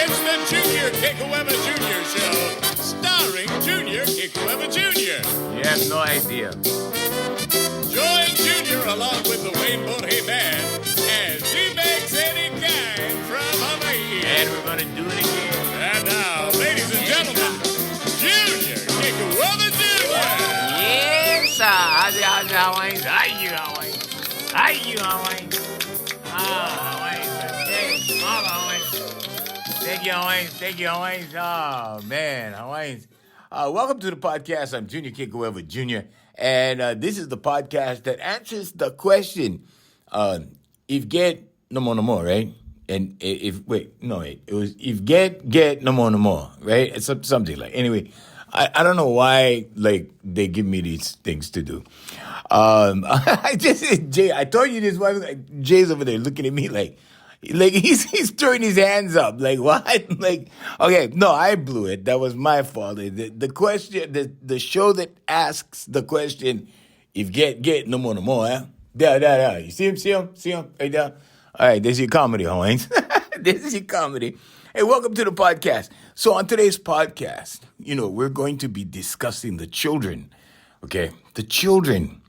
It's the Junior Kekuewa Jr. Show, starring Junior Kekuewa Jr. You have no idea. Join Junior along with the Wayne Borje Band as he makes any kind from Hawaii. And we're going to do it again. And now, ladies and gentlemen, Junior Kekuewa Jr. Yes, sir. How's Hawaii? How you, Hawaii? Hawaii. Thank you, Hawaii. Oh, man, Hawaii. Welcome to the podcast. I'm Junior Kekuewa Jr., and this is the podcast that answers the question, if get, no more, right? And it was if get, no more, right? It's something like, anyway, I don't know why, like, they give me these things to do. I told you this one, like, Jay's over there looking at me like he's throwing his hands up. Like, what? Like, okay, no, I blew it. That was my fault. The question, the show that asks the question, if get, no more, eh? There. You see him? Right there? All right, this is your comedy, Hawaiians. This is your comedy. Hey, welcome to the podcast. So on today's podcast, we're going to be discussing the children, okay? The children.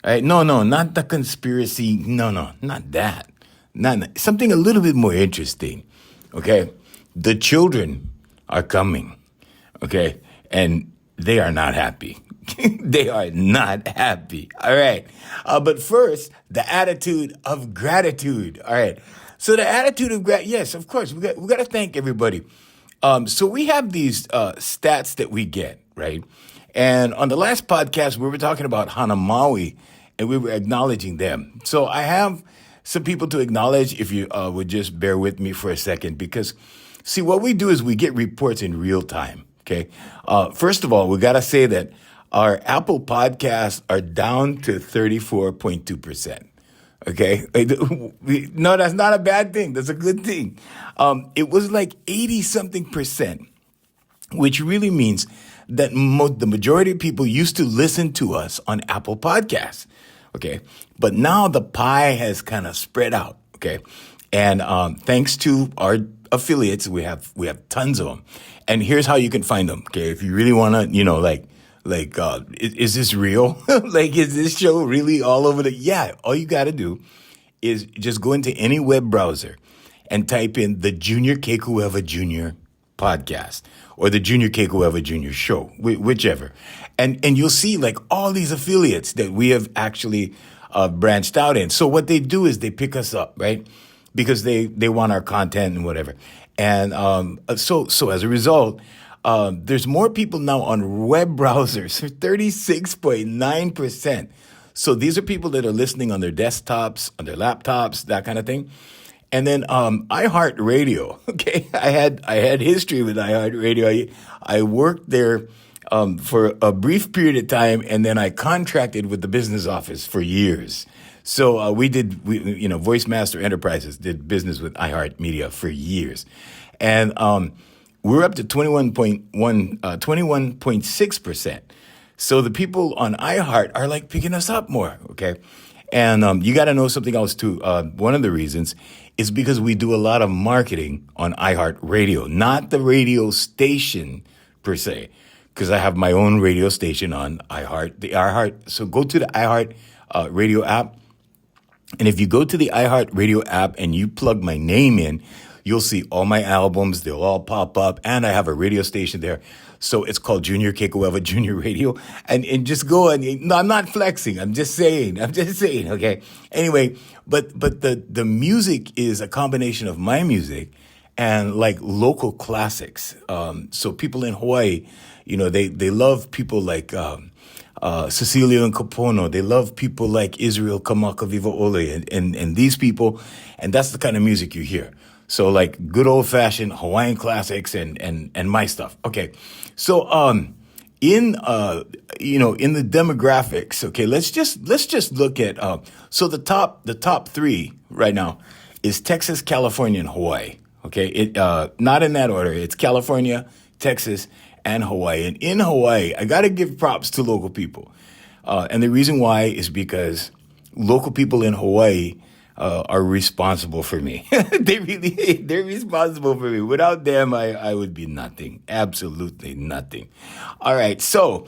All right, no, not the conspiracy. No, not that. Not something a little bit more interesting, okay? The children are coming, okay? And they are not happy. They are not happy, all right? But first, the attitude of gratitude, all right? So the attitude of gratitude, yes, of course, we got to thank everybody. So we have these stats that we get, right? And on the last podcast, we were talking about Hanamaui, and we were acknowledging them. So I have some people to acknowledge, if you would just bear with me for a second, because, see, what we do is we get reports in real time, okay? First of all, we got to say that our Apple podcasts are down to 34.2%, okay? No, that's not a bad thing. That's a good thing. It was like 80-something%, which really means that the majority of people used to listen to us on Apple Podcasts, okay? But now the pie has kind of spread out, okay? And thanks to our affiliates, we have tons of them. And here's how you can find them, okay? If you really want to, is this real? Like, is this show really all over yeah, all you got to do is just go into any web browser and type in the Junior Kekuewa Jr. podcast or the Junior Kekuewa Jr. show, whichever. And you'll see, like, all these affiliates that we have actually branched out in. So what they do is they pick us up, right? Because they want our content and whatever. And so as a result, there's more people now on web browsers, 36.9%. So these are people that are listening on their desktops, on their laptops, that kind of thing. And then iHeartRadio, okay? I had history with iHeartRadio. I worked there for a brief period of time, and then I contracted with the business office for years. So Voice Master Enterprises did business with iHeartMedia for years. And we're up to 21.6%. So the people on iHeart are like picking us up more, okay? And you got to know something else too. One of the reasons is because we do a lot of marketing on iHeartRadio, not the radio station per se, because I have my own radio station on iHeart. So go to the iHeart radio app. And if you go to the iHeart radio app and you plug my name in, you'll see all my albums. They'll all pop up. And I have a radio station there. So it's called Junior Kekuewa Junior Radio. And just go and, no, I'm not flexing. I'm just saying, okay? Anyway, but the music is a combination of my music and like local classics. So people in Hawaii, they love people like Cecilia and Kapono. They love people like Israel Kamaka Viva Ole and these people. And that's the kind of music you hear. So like good old fashioned Hawaiian classics and my stuff. Okay. So in the demographics, okay, let's just look at so the top three right now is Texas, California, and Hawaii. Okay, it not in that order. It's California, Texas, and Hawaii. And in Hawaii, I got to give props to local people. And the reason why is because local people in Hawaii are responsible for me. They're responsible for me. Without them, I would be nothing. Absolutely nothing. All right. So,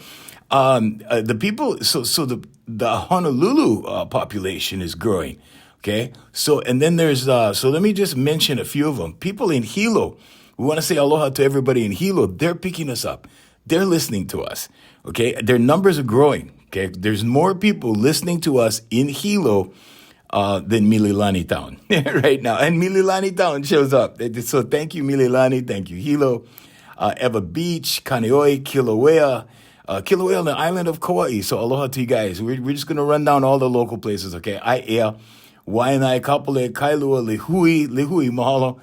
the people, the Honolulu population is growing. Okay. So, and then there's, so let me just mention a few of them. People in Hilo, we want to say aloha to everybody in Hilo. They're picking us up. They're listening to us. Okay. Their numbers are growing. Okay. There's more people listening to us in Hilo than Mililani Town right now. And Mililani Town shows up. So thank you, Mililani. Thank you, Hilo. Eva Beach, Kaneohe, Kilauea. Kilauea on the island of Kauai. So aloha to you guys. We're just going to run down all the local places, okay? Aiea, Waianae, Kapolei, Kailua, Lihui, mahalo.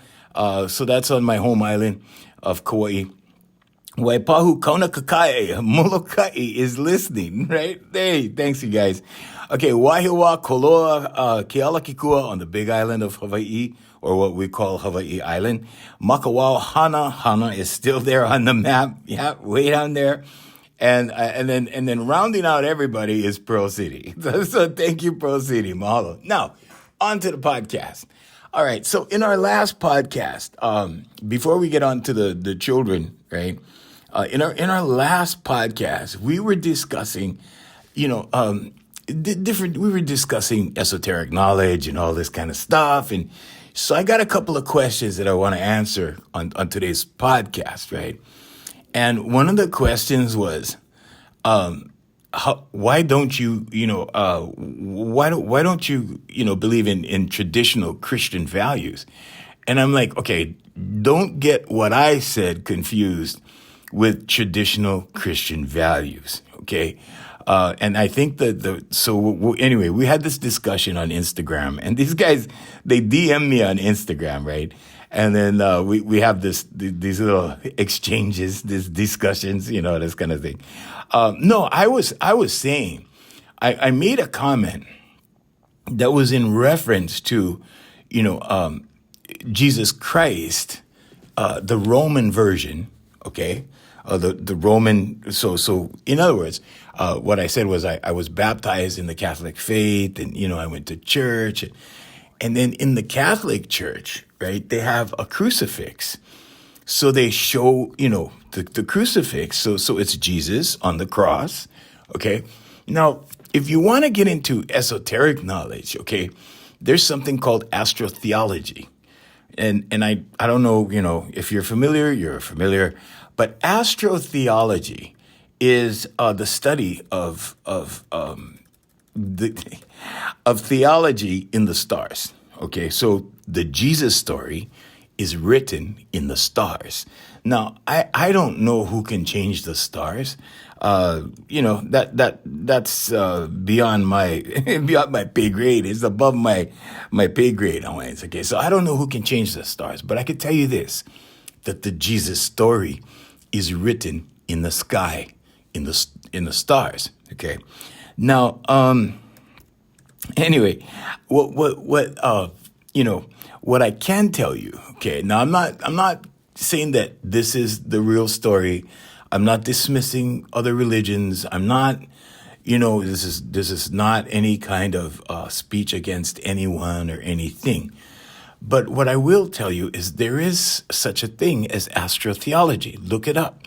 So that's on my home island of Kauai. Waipahu, Kaunakakai, Molokai is listening, right? Hey, thanks you guys. Okay, Wahiawa, Koloa, Kealakekua on the big island of Hawaii, or what we call Hawaii Island. Makawao, Hana is still there on the map. Yeah, way down there. And then rounding out everybody is Pearl City. So thank you, Pearl City. Mahalo. Now, on to the podcast. All right, so in our last podcast, before we get on to the children, right? In our last podcast, we were discussing, we were discussing esoteric knowledge and all this kind of stuff. And so I got a couple of questions that I want to answer on today's podcast, right? And one of the questions was, why don't you, why don't you, believe in traditional Christian values? And I'm like, okay, don't get what I said confused with traditional Christian values, okay? And I think anyway, we had this discussion on Instagram, and these guys, they DM me on Instagram, right? And then we have these little exchanges, these discussions, this kind of thing. No, I was saying, I made a comment that was in reference to, Jesus Christ, the Roman version, okay? The Roman, so in other words, what I said was I was baptized in the Catholic faith, and, I went to church, and then in the Catholic Church, right, they have a crucifix. So they show, the crucifix. So it's Jesus on the cross, okay? Now, if you want to get into esoteric knowledge, okay, there's something called astrotheology. And I don't know, if you're familiar, but astrotheology is the study of theology in the stars. Okay, so the Jesus story is written in the stars. Now, I don't know who can change the stars. That's beyond my beyond my pay grade. It's above my pay grade always. Okay, so I don't know who can change the stars, but I can tell you this: that the Jesus story is written in the sky, in the stars. Okay, now, anyway, what I can tell you. Okay, now I'm not saying that this is the real story. I'm not dismissing other religions. I'm not, this is not any kind of speech against anyone or anything. But what I will tell you is there is such a thing as astrotheology. Look it up,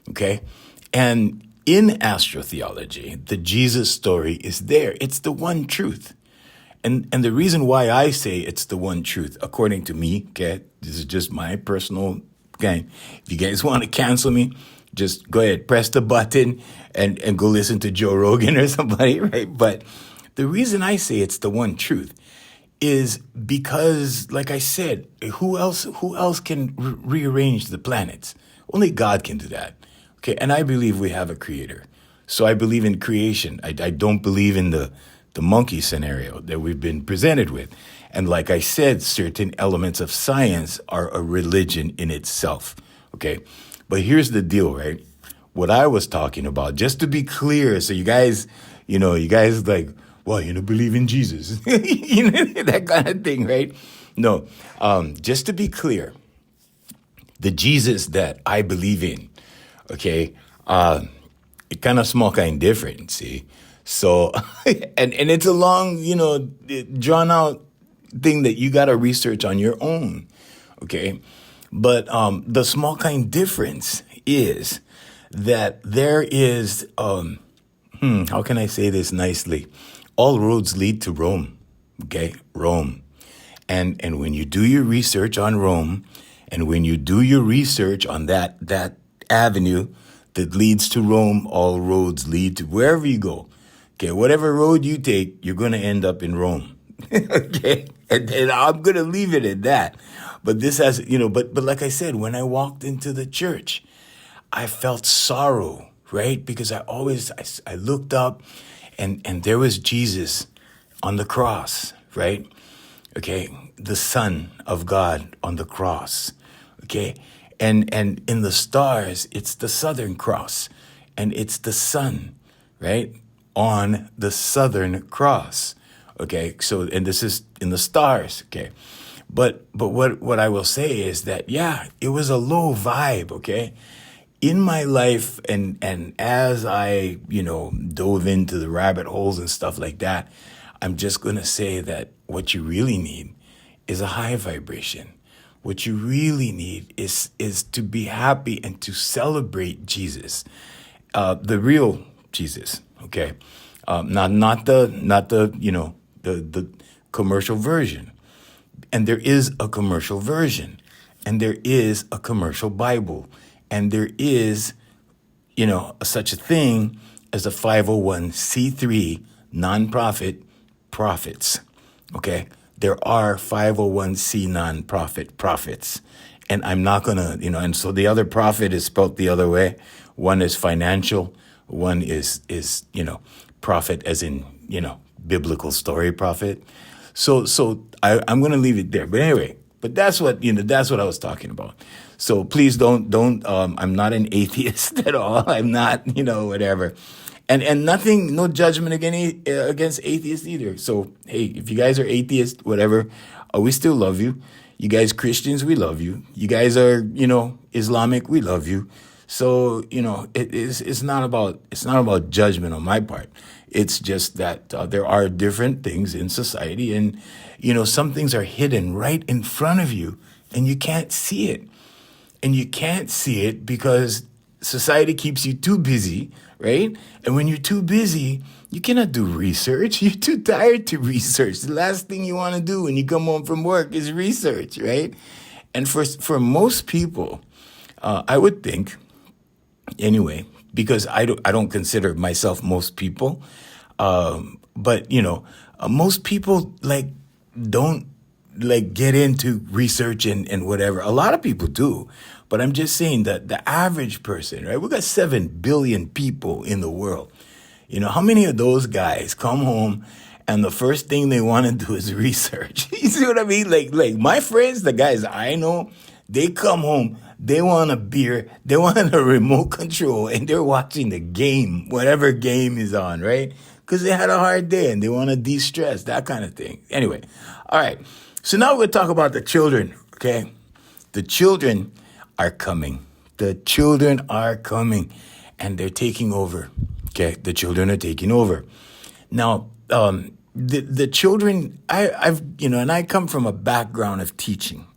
okay? And in astrotheology, the Jesus story is there. It's the one truth. And the reason why I say it's the one truth, according to me, okay, this is just my personal game. If you guys want to cancel me, just go ahead, press the button and go listen to Joe Rogan or somebody, right? But the reason I say it's the one truth is because, like I said, who else can rearrange the planets? Only God can do that. Okay, and I believe we have a creator. So I believe in creation. I don't believe in the monkey scenario that we've been presented with. And like I said, certain elements of science are a religion in itself. Okay, but here's the deal, right? What I was talking about, just to be clear, so you guys like, well, believe in Jesus, that kind of thing, right? No, just to be clear, the Jesus that I believe in, okay, it kind of small kind different, see? So, and it's a long, drawn out, thing that you got to research on your own. Okay. But the small kind difference is that there is, how can I say this nicely? All roads lead to Rome. Okay. Rome. And when you do your research on Rome, and when you do your research on that avenue that leads to Rome, all roads lead to wherever you go. Okay, whatever road you take, you're going to end up in Rome. Okay, and I'm going to leave it at that. But this has, but like I said, when I walked into the church, I felt sorrow, right? Because I looked up and there was Jesus on the cross, right? Okay, the Son of God on the cross. Okay, and in the stars, it's the Southern Cross, and it's the sun, right, on the Southern Cross. Okay, so and this is in the stars. Okay, but what I will say is that it was a low vibe. Okay, in my life, and as I dove into the rabbit holes and stuff like that, I'm just gonna say that what you really need is a high vibration. What you really need is to be happy and to celebrate Jesus, the real Jesus. Okay, not the commercial version. And there is a commercial version, and there is a commercial Bible, and there is such a thing as a 501c3 nonprofit prophets. Okay. There are 501c nonprofit prophets. And I'm not going to, and so the other profit is spelled the other way. One is financial. One is profit as in, biblical story profit. So I'm going to leave it there. But anyway, that's what I was talking about. So please don't, I'm not an atheist at all. I'm not, whatever. And nothing, no judgment against atheists either. So, hey, if you guys are atheists, whatever, we still love you. You guys Christians, we love you. You guys are, Islamic, we love you. So, it's not about judgment on my part. It's just that there are different things in society, and, some things are hidden right in front of you, and you can't see it. And you can't see it because society keeps you too busy, right? And when you're too busy, you cannot do research. You're too tired to research. The last thing you want to do when you come home from work is research, right? And for most people, I would think, anyway, because I don't consider myself most people, but most people don't get into research and whatever. A lot of people do. But I'm just saying that the average person, right? We got 7 billion people in the world. How many of those guys come home and the first thing they want to do is research? You see what I mean? Like my friends, the guys I know, they come home, they want a beer, they want a remote control, and they're watching the game, whatever game is on, right? Because they had a hard day and they want to de-stress, that kind of thing. Anyway, all right. So now we're going to talk about the children, okay? The children are coming. The children are coming, and they're taking over. Okay, the children are taking over. Now, the children, I've and I come from a background of teaching.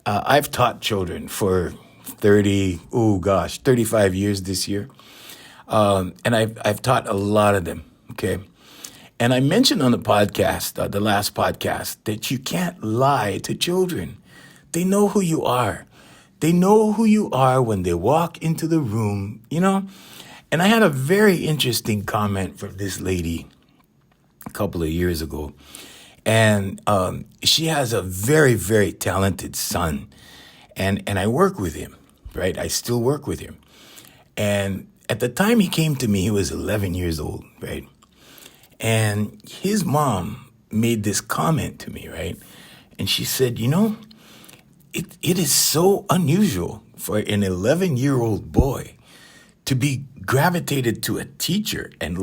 I've taught children for 35 years this year, and I've taught a lot of them. Okay, and I mentioned on the podcast, the last podcast, that you can't lie to children. They know who you are. They know who you are when they walk into the room, And I had a very interesting comment from this lady a couple of years ago. And she has a very, very talented son. And I work with him, right? I still work with him. And at the time he came to me, he was 11 years old, right? And his mom made this comment to me, right? And she said, it is so unusual for an 11-year-old boy to be gravitated to a teacher and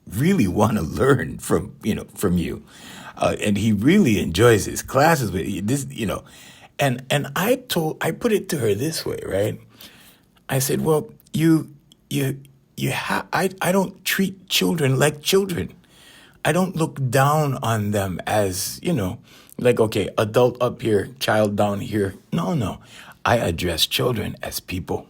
really want to learn from you. And he really enjoys his classes with this, and I put it to her this way, right? I said, well, I don't treat children like children. I don't look down on them as, Like, okay, adult up here, child down here. No, no. I address children as people.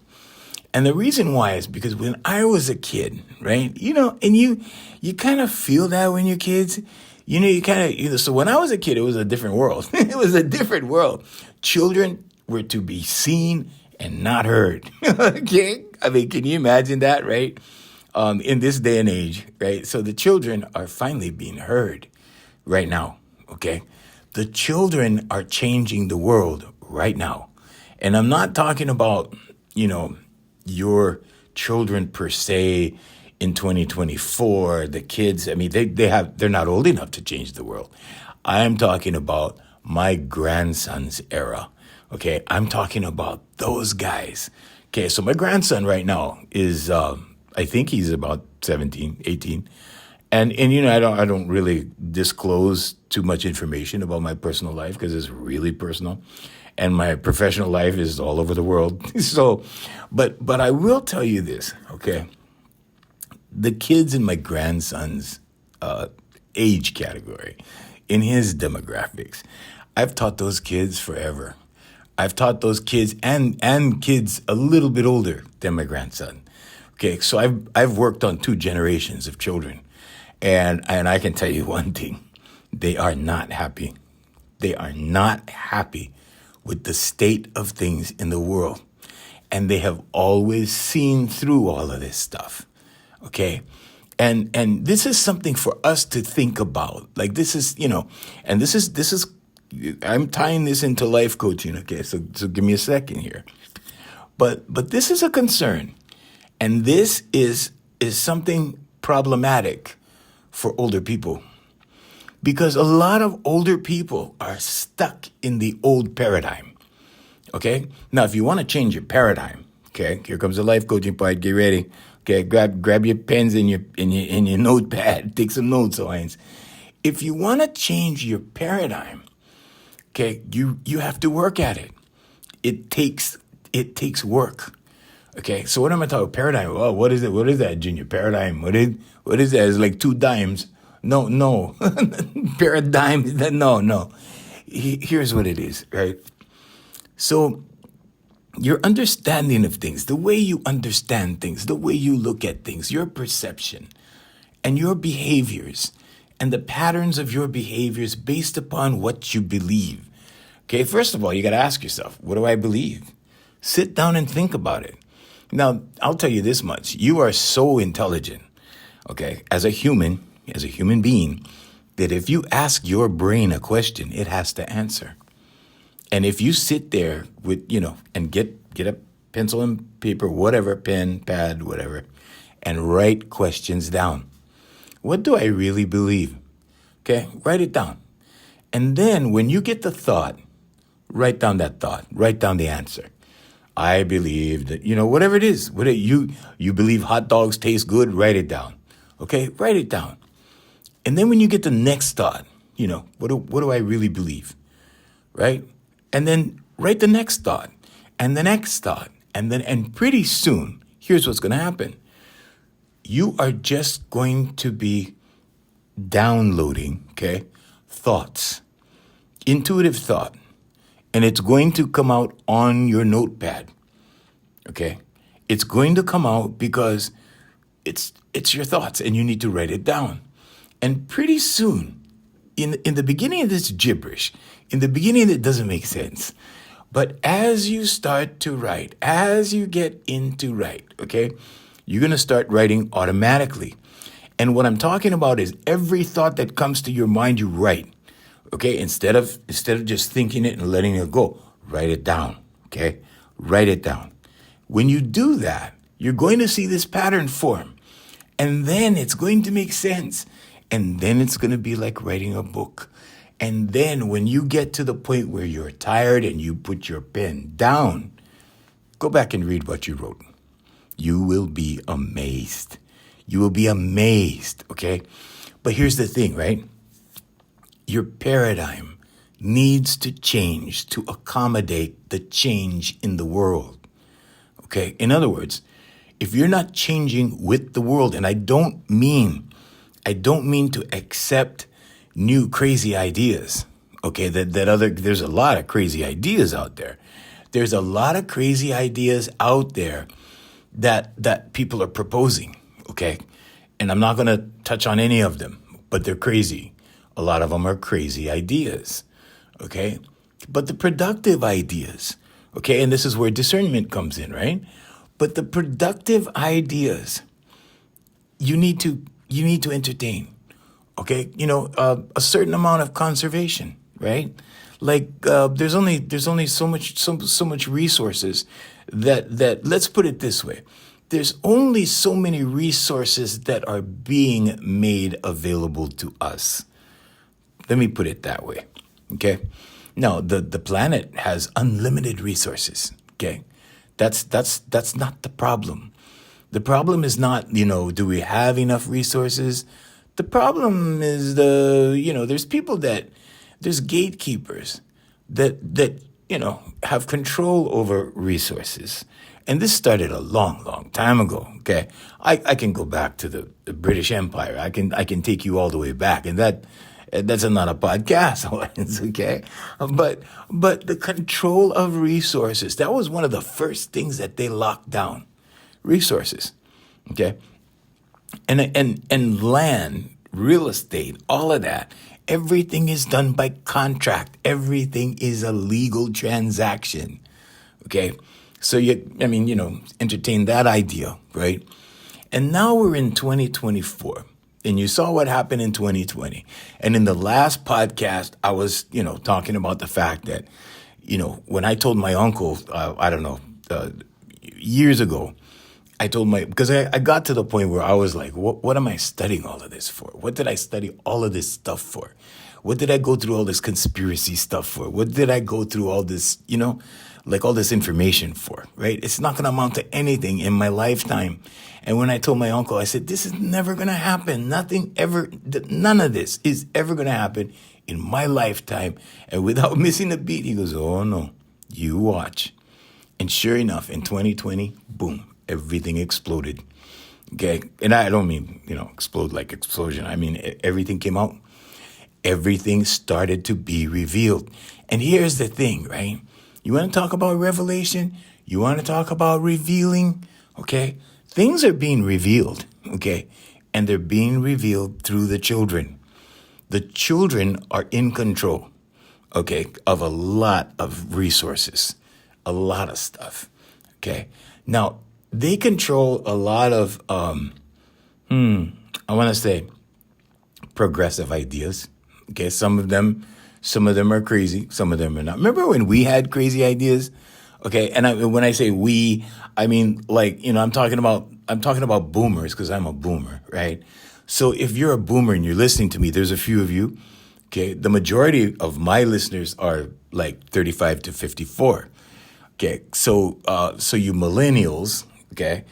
And the reason why is because when I was a kid, right? And you kind of feel that when you're kids. You kind of, so when I was a kid, it was a different world. It was a different world. Children were to be seen and not heard. Okay? I mean, can you imagine that, right? In this day and age, right? So the children are finally being heard right now, okay? The children are changing the world right now. And I'm not talking about, your children per se in 2024, the kids, I mean, they're not old enough to change the world. I'm talking about my grandson's era. Okay. I'm talking about those guys. Okay. So my grandson right now is, I think he's about 17, 18. And I don't really disclose too much information about my personal life because it's really personal, and my professional life is all over the world. So, but I will tell you this, okay? The kids in my grandson's age category, in his demographics, I've taught those kids forever. I've taught those kids and kids a little bit older than my grandson. Okay, so I've worked on two generations of children. And I can tell you one thing. They are not happy. They are not happy with the state of things in the world. And they have always seen through all of this stuff. Okay? And this is something for us to think about. Like this is, and this is I'm tying this into life coaching, okay? So give me a second here. But this is a concern. And this is something problematic for older people, because a lot of older people are stuck in the old paradigm. Okay. Now, if you want to change your paradigm, okay, here comes the life coaching part. Get ready. Okay, grab your pens and your notepad. Take some notes, Hines. If you want to change your paradigm, okay, you have to work at it. It takes work. Okay, so what am I talking about? Paradigm. Oh, what is it? What is that, Junior? Paradigm. What is that? It's like 2 dimes. No. Paradigm. No. Here's what it is, right? So your understanding of things, the way you understand things, the way you look at things, your perception and your behaviors and the patterns of your behaviors based upon what you believe. Okay, first of all, you got to ask yourself, what do I believe? Sit down and think about it. Now, I'll tell you this much. You are so intelligent, okay, as a human being, that if you ask your brain a question, it has to answer. And if you sit there with, and get a pencil and paper, whatever, pen, pad, whatever, and write questions down. What do I really believe? Okay, write it down. And then when you get the thought, write down that thought, write down the answer. I believe that, whatever it is, you believe hot dogs taste good, write it down. Okay, write it down. And then when you get the next thought, what do I really believe? Right? And then write the next thought and the next thought. And pretty soon, here's what's going to happen. You are just going to be downloading, okay, thoughts, intuitive thought. And it's going to come out on your notepad, okay? It's going to come out because it's your thoughts and you need to write it down. And pretty soon, in the beginning of this gibberish, in the beginning it doesn't make sense. But as you start to write, as you get into write, okay, you're going to start writing automatically. And what I'm talking about is every thought that comes to your mind, you write. Okay, instead of just thinking it and letting it go, write it down. Okay, write it down. When you do that, you're going to see this pattern form, and then it's going to make sense, and then it's going to be like writing a book. And then when you get to the point where you're tired and you put your pen down, go back and read what you wrote. You will be amazed. You will be amazed. Okay, but here's the thing, right? Your paradigm needs to change to accommodate the change in the world. Okay? In other words, if you're not changing with the world, and I don't mean to accept new crazy ideas. Okay, there's a lot of crazy ideas out there. There's a lot of crazy ideas out there that people are proposing. Okay, and I'm not going to touch on any of them, but they're crazy. A lot of them are crazy ideas. Okay, but the productive ideas. Okay, and this is where discernment comes in, right? But the productive ideas you need to entertain. Okay, a certain amount of conservation, right? Like there's only so much resources that let's put it this way. There's only so many resources that are being made available to us. Let me put it that way. Okay. Now the planet has unlimited resources. Okay. That's not the problem. The problem is not, do we have enough resources? The problem is there's gatekeepers that have control over resources. And this started a long, long time ago. Okay. I can go back to the British Empire. I can take you all the way back. And that's not a podcast, okay? But the control of resources, that was one of the first things that they locked down. Resources, okay? And land, real estate, all of that, everything is done by contract. Everything is a legal transaction, okay? So entertain that idea, right? And now we're in 2024. And you saw what happened in 2020. And in the last podcast, I was, talking about the fact that, when I told my uncle, I don't know, years ago, because I got to the point where I was like, what am I studying all of this for? What did I study all of this stuff for? What did I go through all this conspiracy stuff for? What did I go through all this, all this information for, right? It's not going to amount to anything in my lifetime. And when I told my uncle, I said, this is never going to happen. None of this is ever going to happen in my lifetime. And without missing a beat, he goes, oh no, you watch. And sure enough, in 2020, boom, everything exploded. Okay. And I don't mean, explode like explosion. I mean, everything came out. Everything started to be revealed. And here's the thing, right? You want to talk about revelation? You want to talk about revealing? Okay. Things are being revealed, okay? And they're being revealed through the children. The children are in control, okay, of a lot of resources, a lot of stuff, okay? Now, they control a lot of, I want to say, progressive ideas, okay? Some of them are crazy, some of them are not. Remember when we had crazy ideas? Okay, and when I say we, I mean I'm talking about boomers because I'm a boomer, right? So if you're a boomer and you're listening to me, there's a few of you. Okay, the majority of my listeners are like 35 to 54. Okay, so you millennials, okay,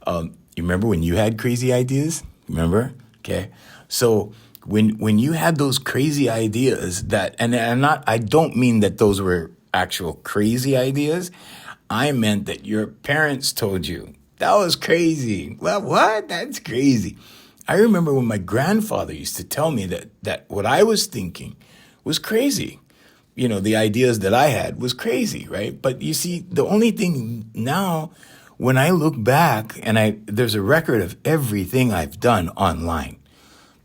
you remember when you had crazy ideas? Remember? Okay, so when you had those crazy ideas I don't mean that those were actual crazy ideas. I meant that your parents told you that was crazy. Well, what? That's crazy. I remember when my grandfather used to tell me that what I was thinking was crazy. The ideas that I had was crazy, right? But you see, the only thing now, when I look back and there's a record of everything I've done online.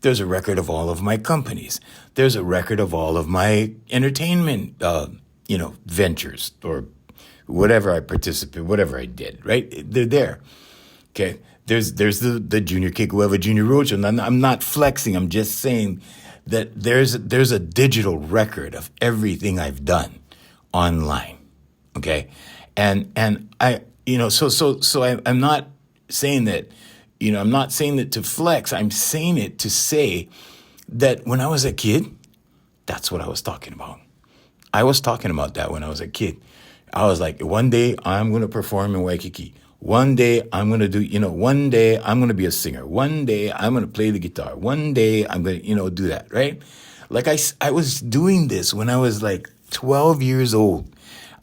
There's a record of all of my companies. There's a record of all of my entertainment ventures or whatever I participate, whatever I did, right? They're there. Okay. There's the Junior Kekuewa Junior Roadshow. And I'm not flexing. I'm just saying that there's a digital record of everything I've done online. Okay. And I, I'm not saying that, I'm not saying that to flex. I'm saying it to say that when I was a kid, that's what I was talking about. I was talking about that when I was a kid. I was like, one day I'm going to perform in Waikiki. One day I'm going to do, one day I'm going to be a singer. One day I'm going to play the guitar. One day I'm going to, do that, right? Like I was doing this when I was like 12 years old.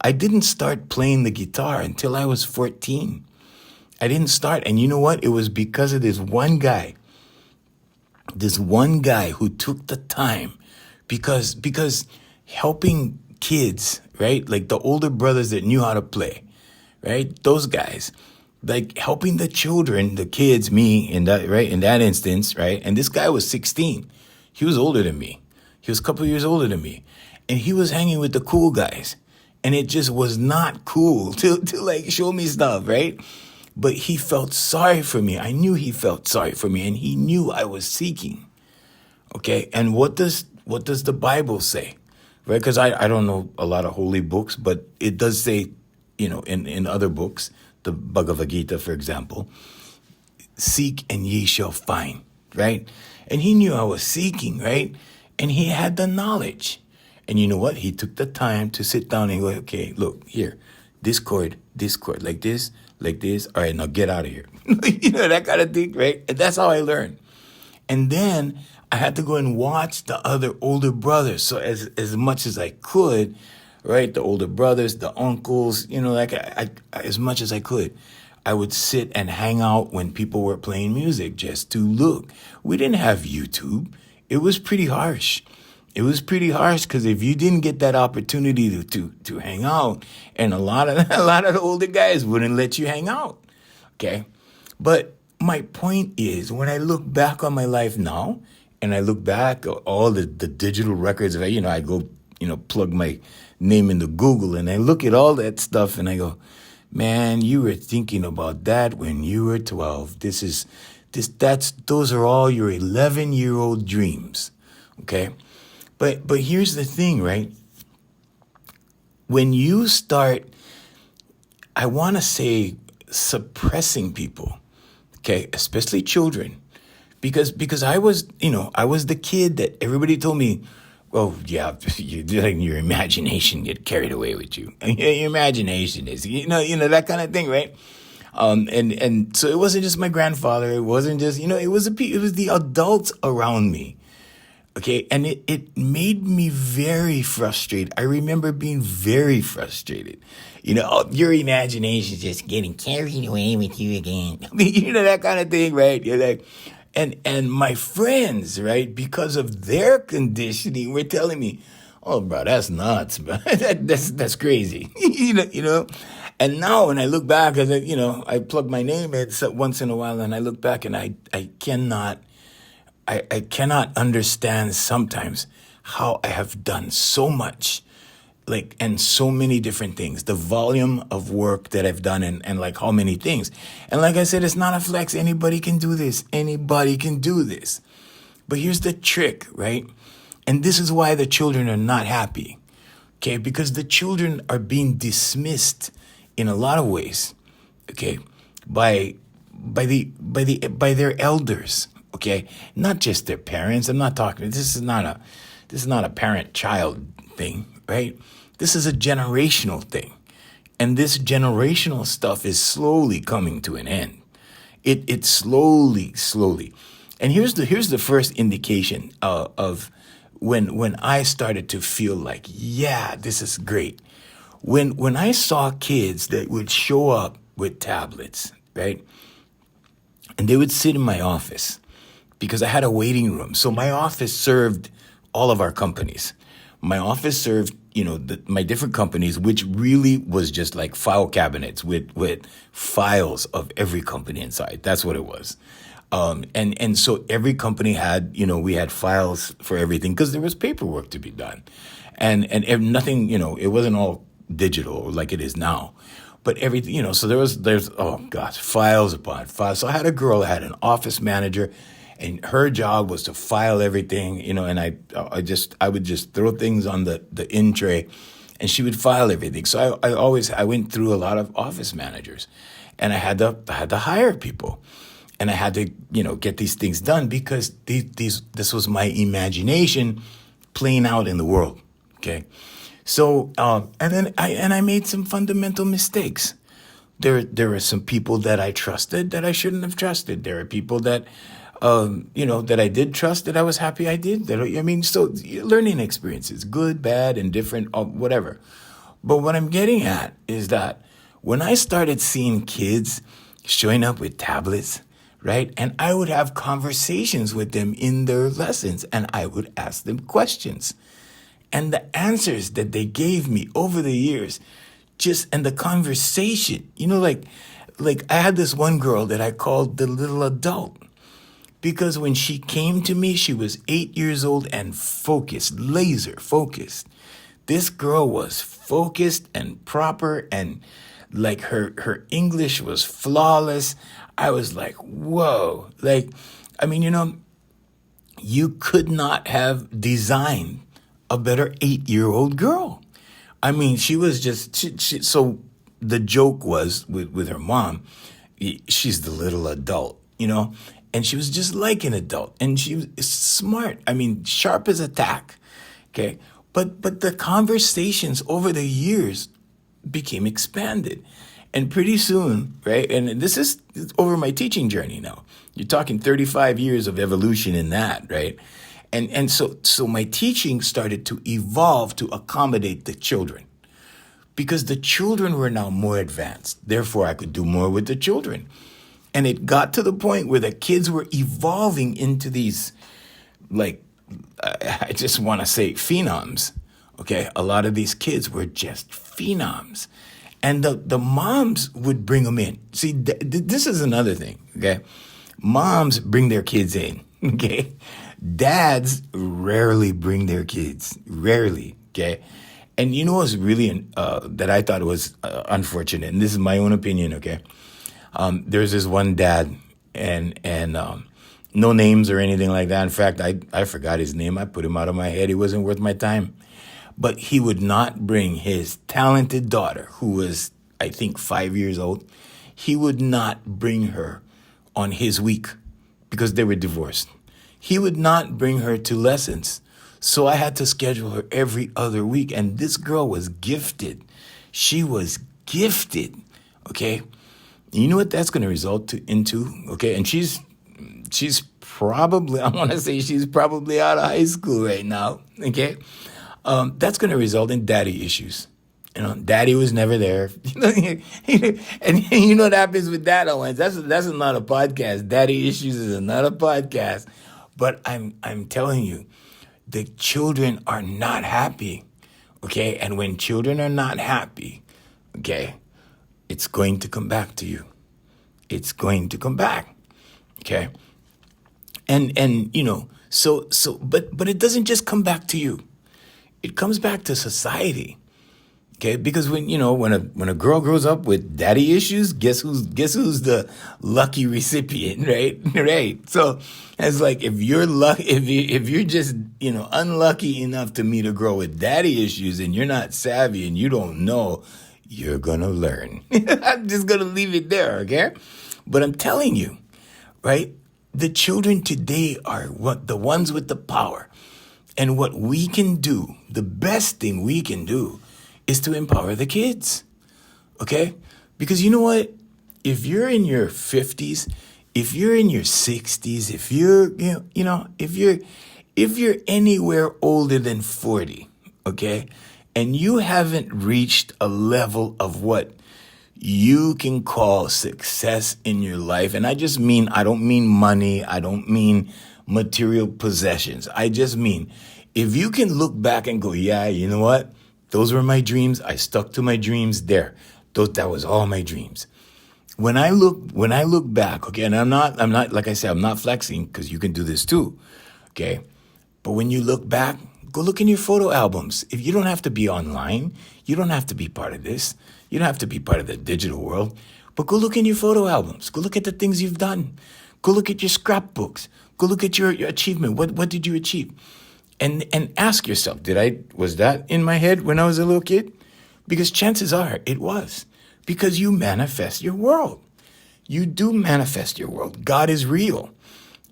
I didn't start playing the guitar until I was 14. I didn't start. And you know what? It was because of this one guy who took the time because helping kids, right? Like the older brothers that knew how to play, right? Those guys, like helping the children, the kids, me in that, right? In that instance, right? And this guy was 16. He was older than me. He was a couple years older than me. And he was hanging with the cool guys. And it just was not cool to like show me stuff, right? But he felt sorry for me. I knew he felt sorry for me, and he knew I was seeking. Okay, and what does the Bible say? Right? Because I don't know a lot of holy books, but it does say, in other books, the Bhagavad Gita, for example, seek and ye shall find, right? And he knew I was seeking, right? And he had the knowledge. And you know what? He took the time to sit down and go, okay, look, here, this chord, like this, all right, now get out of here. That kind of thing, right? And that's how I learned. And then I had to go and watch the other older brothers. So as much as I could, right, the older brothers, the uncles, like I as much as I could, I would sit and hang out when people were playing music just to look. We didn't have YouTube. It was pretty harsh. It was pretty harsh because if you didn't get that opportunity to hang out, and a lot of the older guys wouldn't let you hang out, okay? But my point is, when I look back on my life now, and I look back at all the digital records, I go, plug my name into Google, and I look at all that stuff, and I go, man, you were thinking about that when you were 12. Those are all your 11-year-old dreams, okay? But here's the thing, right? When you start, I want to say, suppressing people, okay, especially children, because I was the kid that everybody told me, oh yeah, you're letting your imagination get carried away with you. Your imagination is, that kind of thing, right? And so it wasn't just my grandfather. It wasn't just, it was the adults around me. Okay, and it made me very frustrated. I remember being very frustrated. Your imagination is just getting carried away with you again. That kind of thing, right? You're like, and my friends, right, because of their conditioning, were telling me, "Oh, bro, that's nuts, bro. That's crazy." And now when I look back, I plug my name in once in a while, and I look back, and I cannot understand sometimes how I have done so much, and so many different things, the volume of work that I've done, and like how many things. And like I said, it's not a flex. Anybody can do this. Anybody can do this. But here's the trick, right? And this is why the children are not happy, okay? Because the children are being dismissed in a lot of ways, okay, by their elders. Okay, not just their parents. I'm not talking. This is not a parent-child thing, right? This is a generational thing, and this generational stuff is slowly coming to an end. It slowly. And here's the first indication of when I started to feel like, yeah, this is great. When I saw kids that would show up with tablets, right, and they would sit in my office, because I had a waiting room. So my office served all of our companies. My office served, my different companies, which really was just like file cabinets with files of every company inside. That's what it was. And so every company had, we had files for everything because there was paperwork to be done. And nothing, it wasn't all digital like it is now. But everything, so there's files upon files. So I had a girl that had an office manager, and her job was to file everything, and I would just throw things on the in tray, and she would file everything. So I went through a lot of office managers, and I had to hire people, and I had to get these things done because this was my imagination playing out in the world. Okay, so and then I made some fundamental mistakes. There were some people that I trusted that I shouldn't have trusted. There are people that that I did trust, that I was happy I did. So learning experiences, good, bad, and different, whatever. But what I'm getting at is that when I started seeing kids showing up with tablets, right, and I would have conversations with them in their lessons, and I would ask them questions. And the answers that they gave me over the years, just and the conversation, like I had this one girl that I called the little adult because when she came to me, she was 8 years old and focused, laser focused. This girl was focused and proper, and like her English was flawless. I was like, whoa. Like, I mean, you could not have designed a better 8-year-old girl. I mean, she was just, so the joke was with her mom, she's the little adult, and she was just like an adult, and she was smart. I mean, sharp as a tack, okay? But the conversations over the years became expanded. And pretty soon, right? And this is over my teaching journey now. You're talking 35 years of evolution in that, right? And so my teaching started to evolve to accommodate the children because the children were now more advanced. Therefore, I could do more with the children. And it got to the point where the kids were evolving into these, like, I just want to say phenoms, okay? A lot of these kids were just phenoms. And the moms would bring them in. See, this is another thing, okay? Moms bring their kids in, okay? Dads rarely bring their kids, rarely, okay? And you know what's really, that I thought was unfortunate, and this is my own opinion, okay? There's this one dad, and no names or anything like that. In fact, I forgot his name. I put him out of my head. He wasn't worth my time. But he would not bring his talented daughter, who was, I think, 5 years old. He would not bring her on his week because they were divorced. He would not bring her to lessons. So I had to schedule her every other week. And this girl was gifted. She was gifted, okay? You know what that's going to result into, okay? And she's probably, I want to say she's probably out of high school right now, okay? That's going to result in daddy issues. Daddy was never there. And you know what happens with that, Owens? That's not a podcast. Daddy issues is another podcast. But I'm telling you, the children are not happy, okay? And when children are not happy, okay, it's going to come back to you. It's going to come back, okay? And but it doesn't just come back to you. It comes back to society, okay? Because when a girl grows up with daddy issues, guess who's the lucky recipient, right? Right. So it's like if you're just unlucky enough to meet a girl with daddy issues and you're not savvy and you don't know, you're gonna learn. I'm just gonna leave it there, okay? But I'm telling you, right? The children today are the ones with the power. And what we can do, the best thing we can do, is to empower the kids, okay? Because you know what? If you're in your 50s, if you're in your 60s, if you're anywhere older than 40, okay, and you haven't reached a level of what you can call success in your life, and I don't mean money, I don't mean material possessions. I just mean, if you can look back and go, yeah, you know what? Those were my dreams. I stuck to my dreams there. That was all my dreams. When I look back, okay, and I'm not, like I said, I'm not flexing because you can do this too, okay? But when you look back, go look in your photo albums. If you don't have to be online, you don't have to be part of this. You don't have to be part of the digital world, but go look in your photo albums. Go look at the things you've done. Go look at your scrapbooks. Go look at your achievement. What did you achieve? And ask yourself, was that in my head when I was a little kid? Because chances are it was. Because you manifest your world. You do manifest your world. God is real.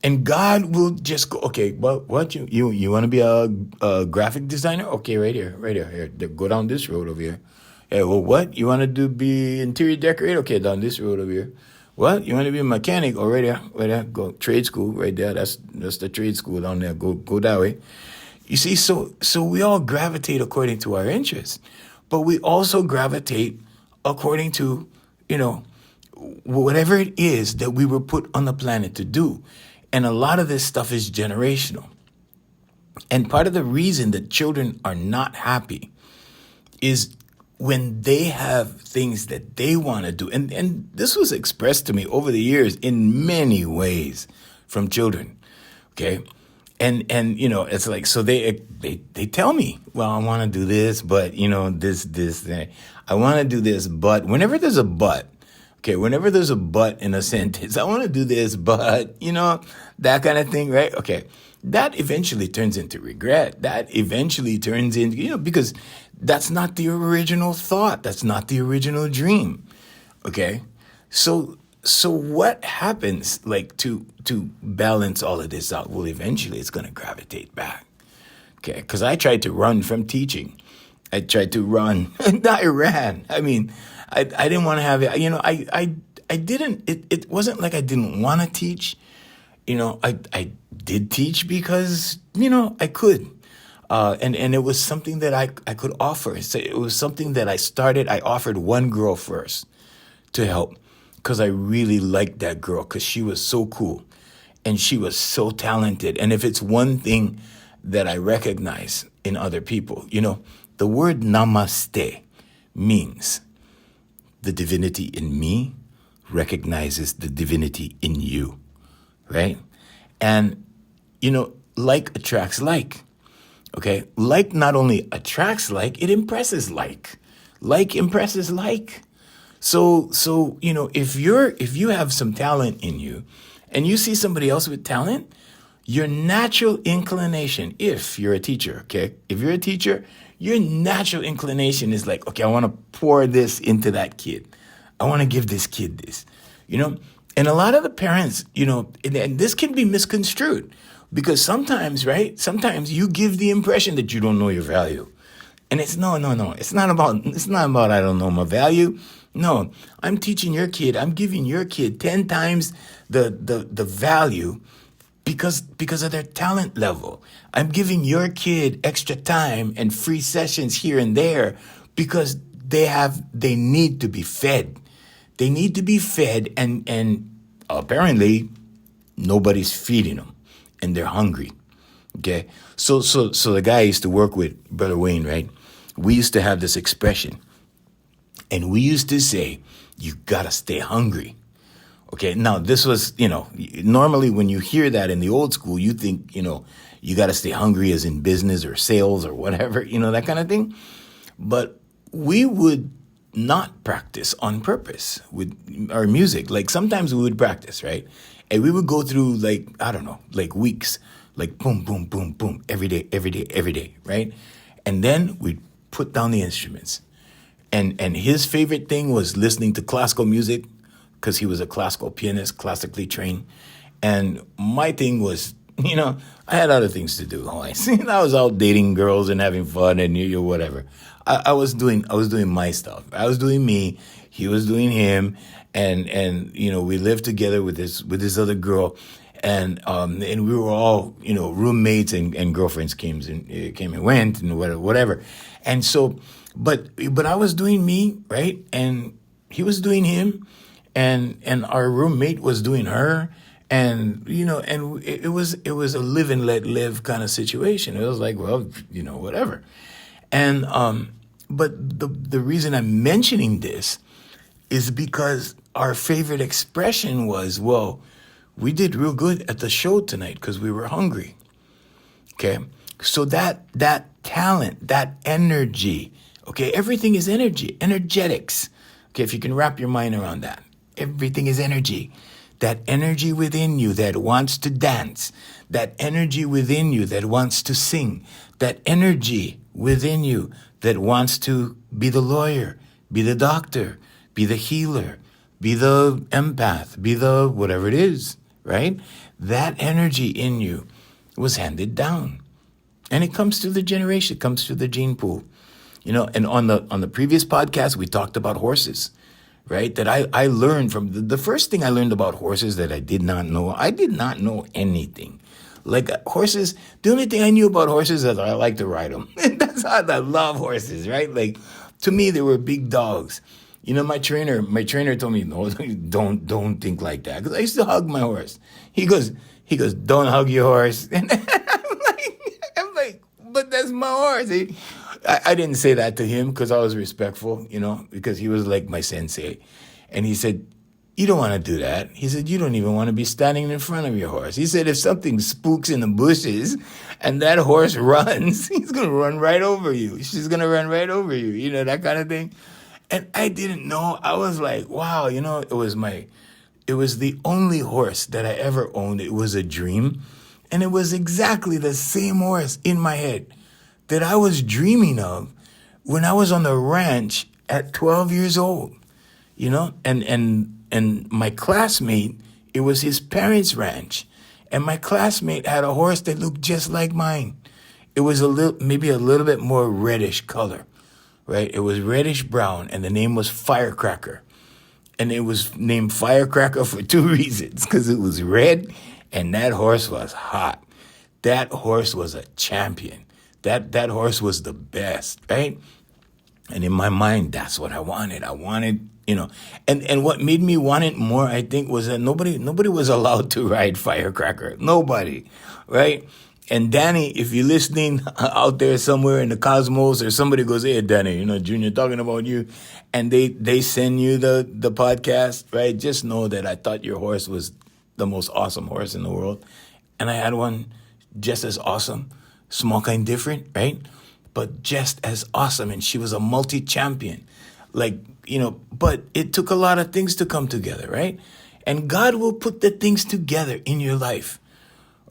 And God will just go, okay, well, what you want to be a graphic designer? Okay, right here. Go down this road over here. Hey, well, what? You want to be interior decorator? Okay, down this road over here. What? You want to be a mechanic? Oh, right there. Go trade school right there. That's the trade school down there. Go that way. You see, so we all gravitate according to our interests, but we also gravitate according to, whatever it is that we were put on the planet to do. And a lot of this stuff is generational, And part of the reason that children are not happy is when they have things that they want to do. And this was expressed to me over the years in many ways from children. Okay. And it's like, so they tell me, well, I want to do this, but this, I want to do this, but whenever there's a but, okay, whenever there's a but in a sentence, I want to do this, but, that kind of thing, right? Okay. That eventually turns into regret. That eventually turns into, because that's not the original thought. That's not the original dream. Okay. So what happens like to balance all of this out? Well, eventually it's going to gravitate back. Okay. Cause I tried to run from teaching. I tried to run and I ran. I mean, I didn't want to have it. I didn't, it wasn't like I didn't want to teach. I did teach because, I could. And it was something that I could offer. So it was something that I offered one girl first to help because I really liked that girl because she was so cool and she was so talented. And if it's one thing that I recognize in other people, the word namaste means the divinity in me recognizes the divinity in you. Right? And, like attracts like. Okay? Like not only attracts like, it impresses like. Like impresses like. So, if you have some talent in you and you see somebody else with talent, your natural inclination, if you're a teacher, okay? If you're a teacher, your natural inclination is like, okay, I want to pour this into that kid. I want to give this kid this, And a lot of the parents, and this can be misconstrued because sometimes, right? Sometimes you give the impression that you don't know your value. And it's no. It's not about I don't know my value. No, I'm teaching your kid. I'm giving your kid 10 times the value because of their talent level. I'm giving your kid extra time and free sessions here and there because they need to be fed. They need to be fed and apparently nobody's feeding them and they're hungry. Okay. So the guy I used to work with, Brother Wayne, right? We used to have this expression and we used to say, you gotta stay hungry. Okay. Now this was, normally when you hear that in the old school, you think, you gotta stay hungry as in business or sales or whatever, that kind of thing. But we would not practice on purpose with our music. Like sometimes we would practice, right? And we would go through like weeks, like boom, boom, boom, boom, every day, right? And then we'd put down the instruments. And his favorite thing was listening to classical music because he was a classical pianist, classically trained. And my thing was, I had other things to do. I was out dating girls and having fun and whatever. I was doing my stuff. I was doing me. He was doing him. And we lived together with this other girl. And we were all, roommates and girlfriends came and went and whatever. And so, but I was doing me, right? And he was doing him and our roommate was doing her. And, and it was a live and let live kind of situation. It was like, well, whatever. And, but the reason I'm mentioning this is because our favorite expression was, well, we did real good at the show tonight because we were hungry. Okay. So that talent, that energy, okay, everything is energy, energetics. Okay. If you can wrap your mind around that, everything is energy. That energy within you that wants to dance, that energy within you that wants to sing, that energy within you that wants to be the lawyer, be the doctor, be the healer, be the empath, be the whatever it is, right? That energy in you was handed down. And it comes through the generation, it comes through the gene pool. And on the previous podcast, we talked about horses. Right? That I learned from the first thing I learned about horses that I did not know anything. Like horses, the only thing I knew about horses is that I like to ride them. That's how I love horses, right? Like to me, they were big dogs. My trainer told me, no, don't think like that. Because I used to hug my horse. He goes, don't hug your horse. And I'm my horse. I didn't say that to him because I was respectful, because he was like my sensei. And he said, you don't want to do that. He said, you don't even want to be standing in front of your horse. He said, if something spooks in the bushes and that horse runs, he's going to run right over you. She's going to run right over you, that kind of thing. And I didn't know. I was like, wow, it was the only horse that I ever owned. It was a dream. And it was exactly the same horse in my head that I was dreaming of when I was on the ranch at 12 years old, and my classmate, it was his parents' ranch. And my classmate had a horse that looked just like mine. It was maybe a little bit more reddish color, right? It was reddish brown, and the name was Firecracker. And it was named Firecracker for two reasons, because it was red, and that horse was hot. That horse was a champion. That horse was the best, right? And in my mind, that's what I wanted. I wanted, and what made me want it more, I think, was that nobody was allowed to ride Firecracker. Nobody, right? And Danny, if you're listening out there somewhere in the cosmos, or somebody goes, hey, Danny, Junior talking about you, and they send you the podcast, right? Just know that I thought your horse was the most awesome horse in the world. And I had one just as awesome, small kind different, right? But just as awesome. And she was a multi-champion. But it took a lot of things to come together, right? And God will put the things together in your life.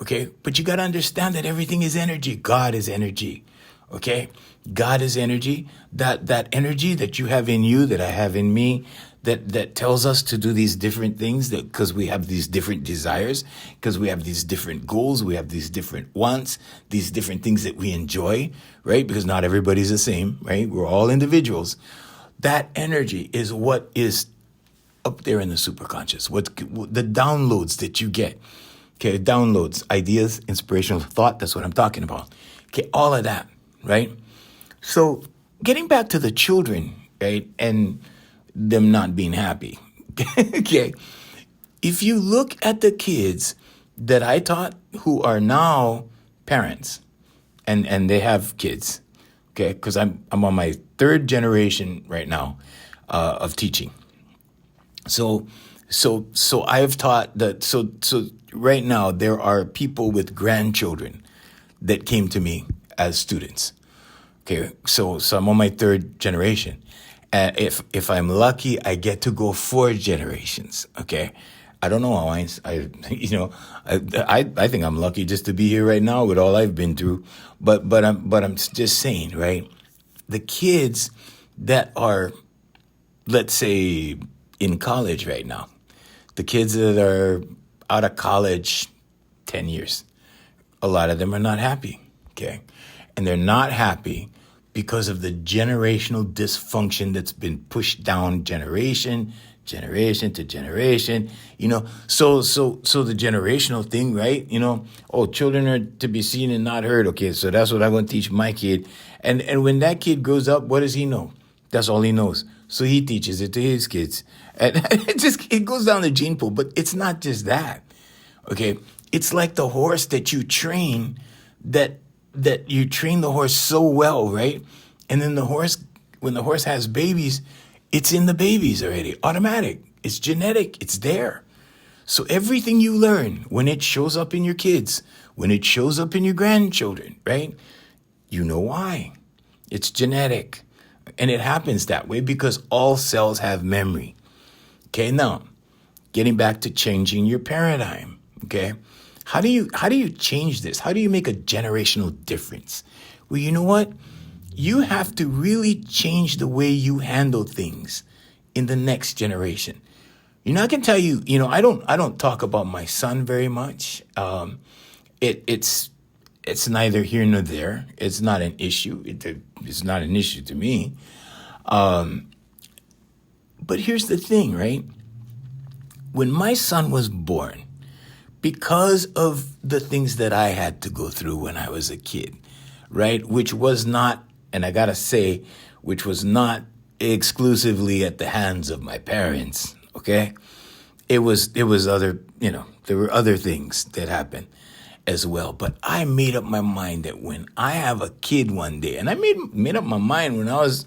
Okay, but you got to understand that everything is energy. God is energy. Okay, God is energy. That energy that you have in you, that I have in me, that tells us to do these different things, because we have these different desires, because we have these different goals, we have these different wants, these different things that we enjoy, right? Because not everybody's the same, right? We're all individuals. That energy is what is up there in the superconscious. What the downloads that you get. Okay, downloads, ideas, inspirational thought, that's what I'm talking about. Okay, all of that, right? So getting back to the children, right, and them not being happy. Okay, if you look at the kids that I taught who are now parents, and they have kids, okay, because I'm on my third generation right now of teaching. So I've taught that. So right now there are people with grandchildren that came to me as students. Okay, so I'm on my third generation. If I'm lucky, I get to go 4 generations. Okay, I don't know how I think I'm lucky just to be here right now with all I've been through. But I'm just saying, right? The kids that are, let's say, in college right now, the kids that are out of college 10 years, a lot of them are not happy. Okay, and they're not happy because of the generational dysfunction that's been pushed down generation to generation, so the generational thing, right? Children are to be seen and not heard. Okay, so that's what I'm going to teach my kid. And when that kid grows up, what does he know? That's all he knows. So he teaches it to his kids. And it goes down the gene pool, but it's not just that. Okay, it's like the horse that you train, that you train the horse so well, right? And then when the horse has babies, it's in the babies already, automatic. It's genetic, it's there. So everything you learn, when it shows up in your kids, when it shows up in your grandchildren, right? You know why. It's genetic. And it happens that way because all cells have memory. Okay, now, getting back to changing your paradigm, okay? How do you change this? How do you make a generational difference? Well, you know what? You have to really change the way you handle things in the next generation. I can tell you, I don't talk about my son very much. It's neither here nor there. It's not an issue. It's not an issue to me. But here's the thing, right? When my son was born, because of the things that I had to go through when I was a kid, right? Which was not, and I gotta say, which was not exclusively at the hands of my parents, okay? It was other, there were other things that happened. as well. But I made up my mind that when I have a kid one day, and I made up my mind when I was,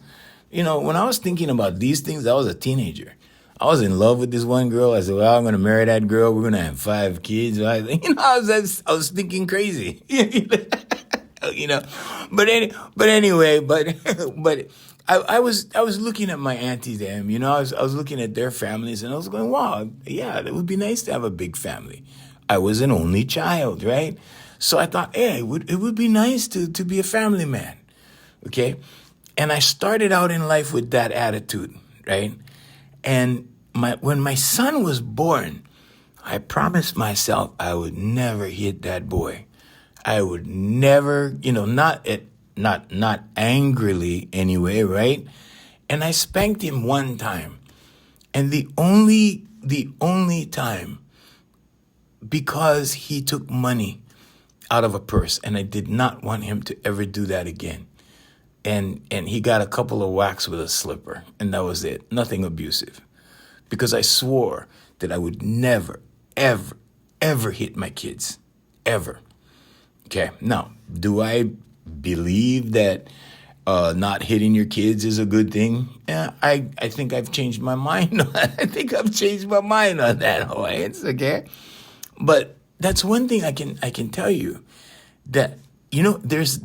when I was thinking about these things, I was a teenager. I was in love with this one girl. I said, well, I'm going to marry that girl. We're going to have 5 kids. I was thinking crazy. you know. But anyway, but I was looking at my auntie them. I was looking at their families, and I was going, wow, yeah, it would be nice to have a big family. I was an only child, right? So I thought, hey, it would be nice to be a family man, okay? And I started out in life with that attitude, right? And when my son was born, I promised myself I would never hit that boy. I would never, not angrily anyway, right? And I spanked him one time. And the only time, because he took money out of a purse, and I did not want him to ever do that again. And he got a couple of whacks with a slipper, and that was it. Nothing abusive. Because I swore that I would never, ever, ever hit my kids. Ever. Okay. Now, do I believe that not hitting your kids is a good thing? Yeah, I think I've changed my mind. I think I've changed my mind on that, Hawaiians, okay? But that's one thing I can tell you, that there's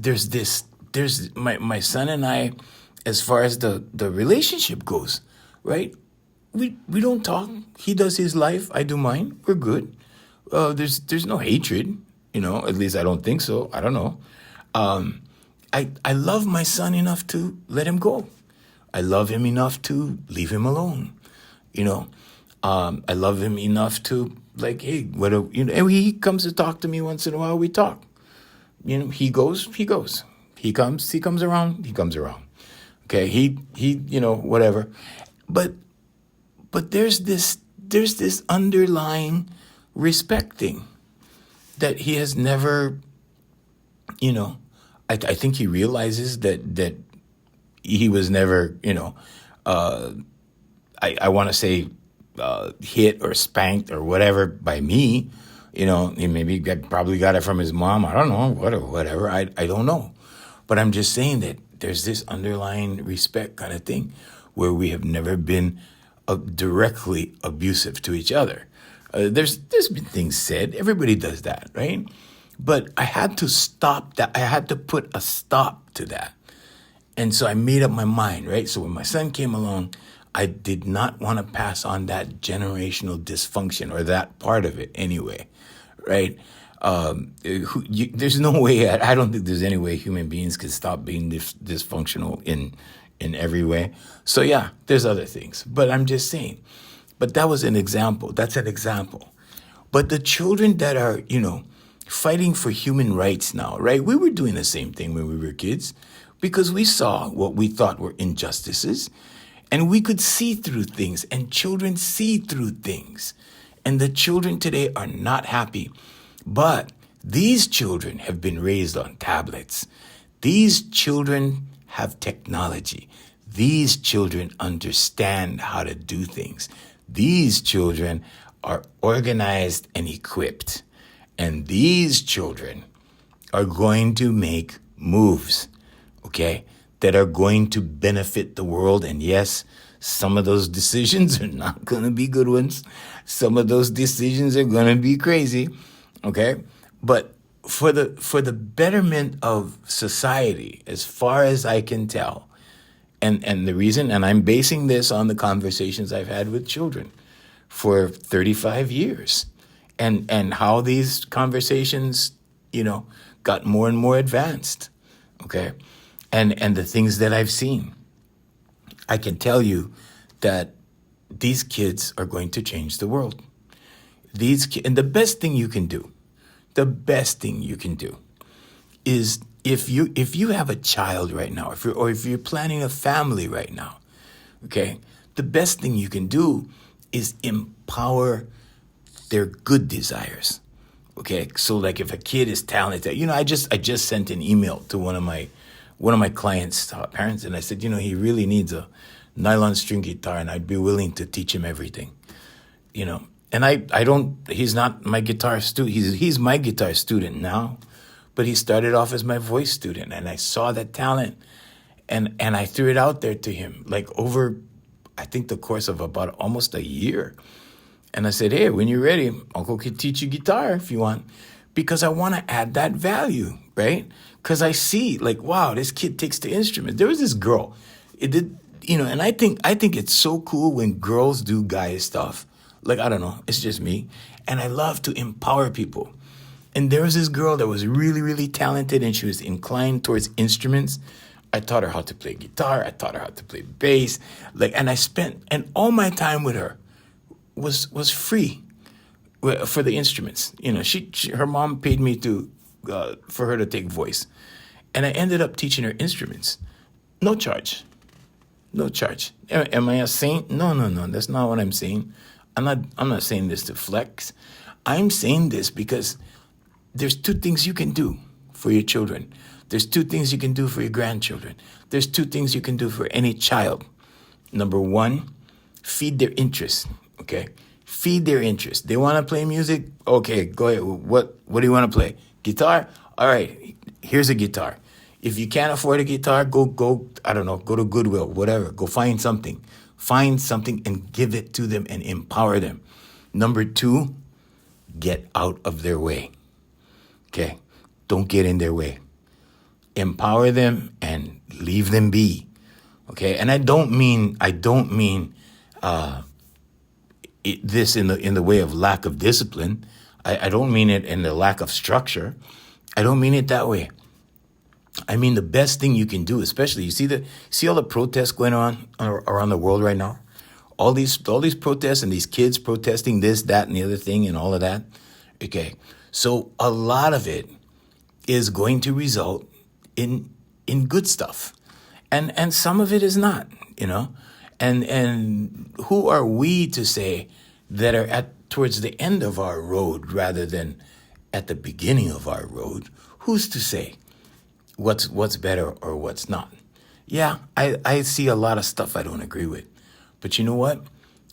my son and I, as far as the relationship goes, right? We don't talk. He does his life, I do mine. We're good. There's no hatred, at least I don't think so. I don't know. I love my son enough to let him go. I love him enough to leave him alone. I love him enough to, like, hey, and he comes to talk to me once in a while. We talk. He goes. He comes around. Okay, he whatever. But there's this underlying respect thing that he has never, I think he realizes that he was never, I want to say hit or spanked or whatever by me. He maybe probably got it from his mom. I don't know, whatever. I don't know. But I'm just saying that there's this underlying respect kind of thing where we have never been directly abusive to each other. There's been things said. Everybody does that, right? But I had to stop that. I had to put a stop to that. And so I made up my mind, right? So when my son came along, I did not want to pass on that generational dysfunction, or that part of it anyway, right? There's no way, I don't think there's any way human beings can stop being dysfunctional in every way. So yeah, there's other things, but I'm just saying. But that was an example. That's an example. But the children that are, fighting for human rights now, right? We were doing the same thing when we were kids, because we saw what we thought were injustices, and we could see through things, and children see through things. And the children today are not happy. But these children have been raised on tablets. These children have technology. These children understand how to do things. These children are organized and equipped. And these children are going to make moves, okay, that are going to benefit the world. And yes, some of those decisions are not going to be good ones. Some of those decisions are going to be crazy, okay? But for the betterment of society, as far as I can tell, and the reason, and I'm basing this on the conversations I've had with children for 35 years, and how these conversations, got more and more advanced, okay? And the things that I've seen, I can tell you that these kids are going to change the world. And the best thing you can do is, if you have a child right now, if you're planning a family right now, okay, the best thing you can do is empower their good desires. Okay, so like if a kid is talented, I just sent an email to one of my clients' parents, and I said, he really needs a nylon string guitar, and I'd be willing to teach him everything. And I don't, he's not my guitar student. He's my guitar student now, but he started off as my voice student. And I saw that talent and I threw it out there to him, like over, I think the course of about almost a year. And I said, hey, when you're ready, Uncle can teach you guitar if you want, because I want to add that value, right? Because I see, like, wow, this kid takes the instrument. There was this girl, it did, and I think it's so cool when girls do guy stuff. Like, I don't know, it's just me. And I love to empower people. And there was this girl that was really, really talented, and she was inclined towards instruments. I taught her how to play guitar. I taught her how to play bass. And all my time with her was free for the instruments. Her mom paid me for her to take voice, and I ended up teaching her instruments, no charge. Am I a saint? No. That's not what I'm saying. I'm not saying this to flex. I'm saying this because there's two things you can do for your children. There's two things you can do for your grandchildren. There's two things you can do for any child. Number one, feed their interest. Okay, feed their interest. They want to play music. Okay, go ahead. What do you want to play? Guitar. All right. Here's a guitar. If you can't afford a guitar, go. I don't know. Go to Goodwill. Whatever. Go find something. Find something and give it to them and empower them. Number two, get out of their way. Okay, don't get in their way. Empower them and leave them be. Okay, and I don't mean this in the way of lack of discipline. I don't mean it in the lack of structure. I don't mean it that way. I mean the best thing you can do, especially you see all the protests going on around the world right now. All these protests and these kids protesting this, that, and the other thing, and all of that. Okay, so a lot of it is going to result in good stuff, and some of it is not. And who are we to say that are towards the end of our road rather than at the beginning of our road? Who's to say what's better or what's not? Yeah, I see a lot of stuff I don't agree with. But you know what?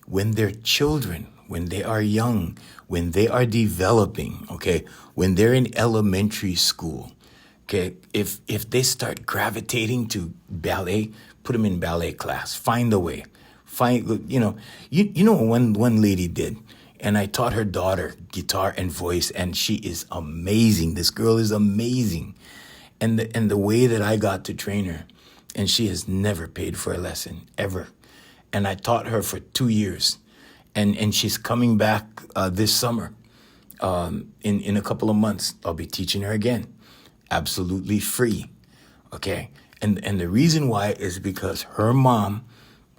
When they're children, when they are young, when they are developing, okay, when they're in elementary school, okay, if they start gravitating to ballet, put them in ballet class. Find a way. One lady did, and I taught her daughter guitar and voice, and she is amazing. This girl is amazing. And the way that I got to train her, and she has never paid for a lesson, ever. And I taught her for 2 years. And she's coming back this summer. In a couple of months, I'll be teaching her again. Absolutely free. Okay? And the reason why is because her mom,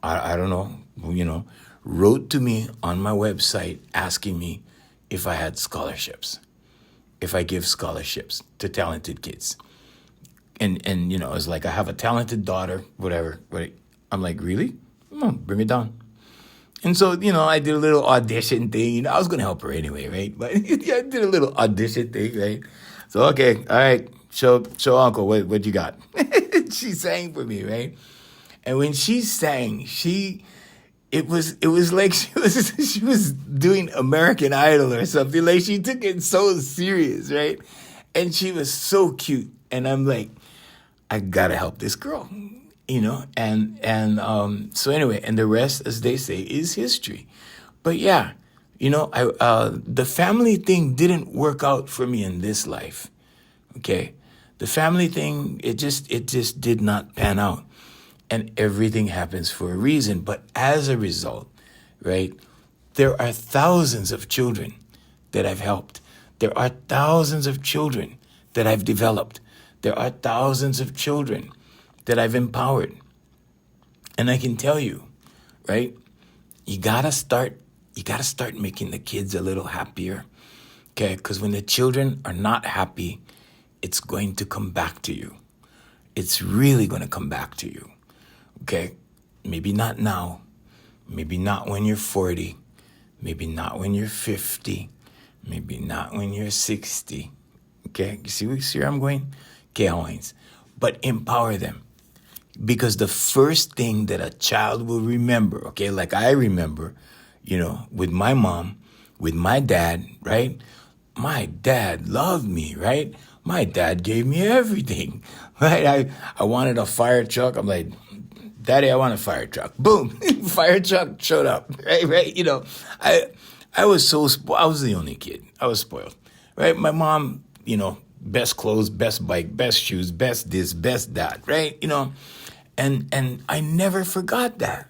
I don't know, wrote to me on my website asking me if I had scholarships, if I give scholarships to talented kids. And it's like, I have a talented daughter, whatever. I'm like, really? Come on, bring it down. And so, I did a little audition thing. I was going to help her anyway, right? But I did a little audition thing, right? So, okay, all right, show Uncle what you got. She sang for me, right? And when she sang, it was like she was doing American Idol or something. Like, she took it so serious, right? And she was so cute. And I'm like, I gotta help this girl, so anyway, and the rest, as they say, is history. But yeah, the family thing didn't work out for me in this life. Okay, the family thing, it just did not pan out, and everything happens for a reason. But as a result, right, there are thousands of children that I've helped. There are thousands of children that I've developed. There are thousands of children that I've empowered. And I can tell you, right, you gotta start making the kids a little happier, okay? Because when the children are not happy, it's going to come back to you. It's really going to come back to you, okay? Maybe not now. Maybe not when you're 40. Maybe not when you're 50. Maybe not when you're 60, okay? You see where I'm going? Okay, Hawaiians. But empower them. Because the first thing that a child will remember, okay, like I remember, with my mom, with my dad, right? My dad loved me, right? My dad gave me everything, right? I wanted a fire truck. I'm like, Daddy, I want a fire truck. Boom, fire truck showed up, right? Right? I was so I was the only kid. I was spoiled, right? My mom, best clothes, best bike, best shoes, best this, best that, right? And I never forgot that.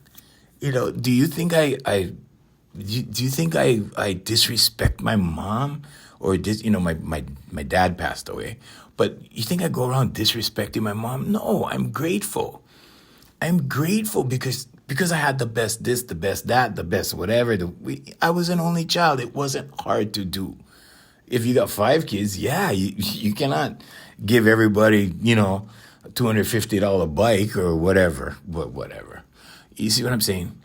Do you think do you think I disrespect my mom or my dad passed away, but you think I go around disrespecting my mom? No, I'm grateful. I'm grateful because I had the best this, the best that, the best whatever. I was an only child. It wasn't hard to do. If you got 5 kids, yeah, you cannot give everybody, a $250 bike or whatever, whatever. You see what I'm saying?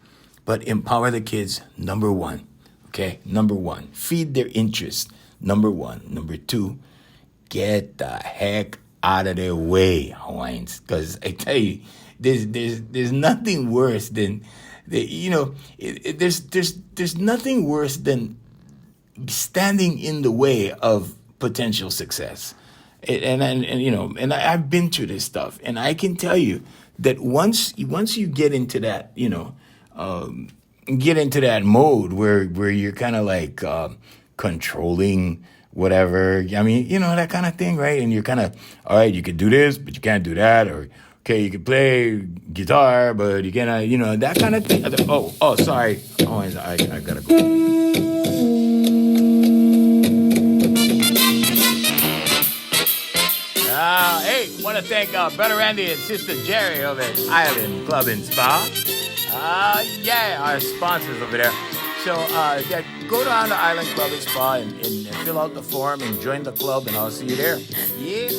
But empower the kids, number one, okay? Number one, feed their interest, number one. Number two, get the heck out of their way, Hawaiians. Because I tell you, there's nothing worse than, there's nothing worse than standing in the way of potential success. And I've been through this stuff, and I can tell you that once you get into that, get into that mode where you're kind of like controlling whatever. I mean, that kind of thing, right? And you're kind of, all right, you can do this, but you can't do that, or okay, you can play guitar, but you cannot, that kind of thing. Oh, sorry. Oh, I gotta go. Hey, want to thank Brother Randy and Sister Jerry over at Island Club and Spa. Our sponsors over there. So, go down to Island Club and Spa and fill out the form and join the club, and I'll see you there. Yeah.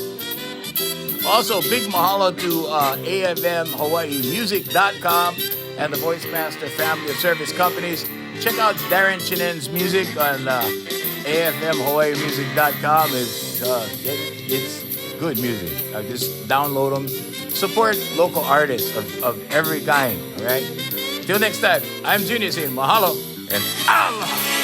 Also, big mahalo to AFMHawaiiMusic.com and the Voice Master family of service companies. Check out Darren Chinen's music on AFMHawaiiMusic.com. It's good music. Just download them. Support local artists of every kind, all right? Till next time, I'm Junior saying mahalo and aloha.